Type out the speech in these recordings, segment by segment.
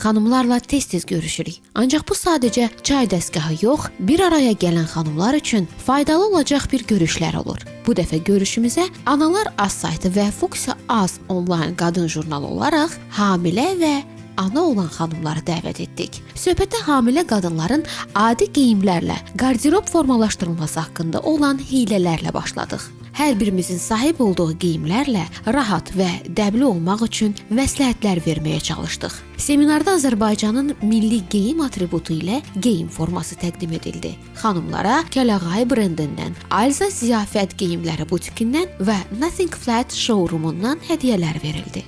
xanımlarla tez-tez görüşürük. Ancaq bu sadəcə çay dəstgahı yox, bir araya gələn xanımlar üçün faydalı olacaq bir görüşlər olur. Bu dəfə görüşümüzə Analar Az saytı və Fuxia Az onlayn qadın jurnalı olaraq hamilə və ana olan xanımları dəvət etdik. Söhbətə hamilə qadınların adi geyimlərlə qardirob formalaşdırılması haqqında olan hiylələrlə başladıq. Hər birimizin sahib olduğu geyimlərlə rahat və dəbli olmaq üçün məsləhətlər verməyə çalışdıq. Seminarda Azərbaycanın milli geyim atributu ilə geyim forması təqdim edildi. Xanımlara Kəlağay brendindən, Alza Ziyafət geyimləri butikindən və Nothing Flat showroomundan hədiyyələr verildi.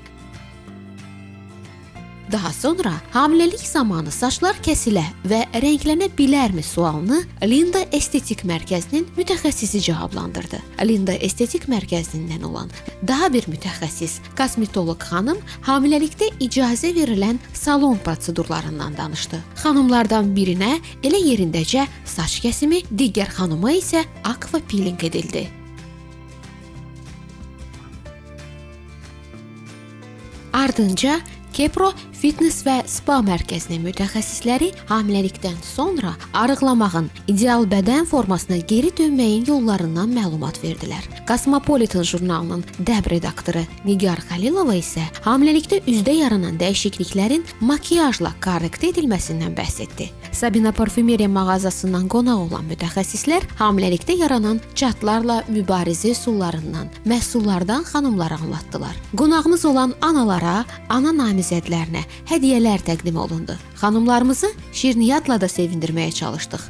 Daha sonra hamiləlik zamanı saçlar kəsilə və rənglənə bilərmi sualını Linda Estetik Mərkəzinin mütəxəssisi cavablandırdı. Linda Estetik Mərkəzindən olan daha bir mütəxəssis kosmetoloq xanım hamiləlikdə icazə verilən salon prosedurlarından danışdı. Xanımlardan birinə elə yerindəcə saç kəsimi, digər xanıma isə akva peeling edildi. Ardınca Kepro Fitness və Spa mərkəzinin mütəxəssisləri hamiləlikdən sonra arıqlamağın, ideal bədən formasına geri dönməyin yollarından məlumat verdilər. Cosmopolitan jurnalının dəb redaktoru Nigar Xəlilova isə hamiləlikdə üzdə yaranan dəyişikliklərin makiyajla korrekt edilməsindən bəhs etdi. Sabina parfümeriya mağazasından qonaq olan mütəxəssislər hamiləlikdə yaranan çatlarla mübarizə üsullarından, məhsullardan xanımlara anlatdılar. Qonağımız olan analara, ana namizədlərinə hədiyyələr təqdim olundu. Xanımlarımızı şirniyyatla da sevindirməyə çalışdıq.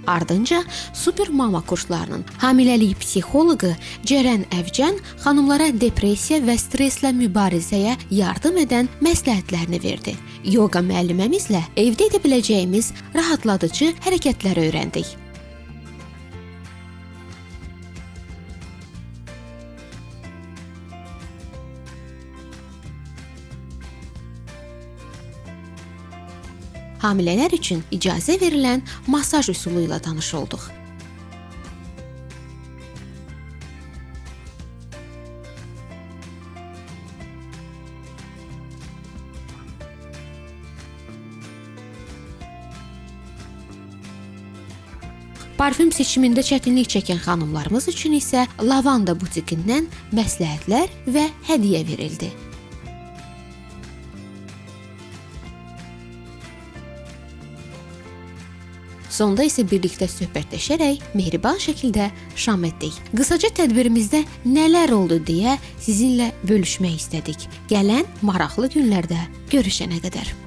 Ardınca Super Mama kurslarının hamiləlik psixoloqu Cərən Əvcən xanımlara depressiya və stresslə mübarizəyə yardım edən məsləhətlərini verdi. Yoga müəlliməmizlə evdə edə biləcəyimiz rahatladıcı hərəkətləri öyrəndik. Hamilələr üçün icazə verilən masaj üsulu ilə tanış olduq. Parfüm seçimində çətinlik çəkən xanımlarımız üçün isə Lavanda butikindən məsləhətlər və hədiyyə verildi. Sonda isə birlikdə söhbətləşərək mehriban şəkildə şam etdik. Qısaca tədbirimizdə nələr oldu deyə sizinlə bölüşmək istədik. Gələn maraqlı günlərdə görüşənə qədər.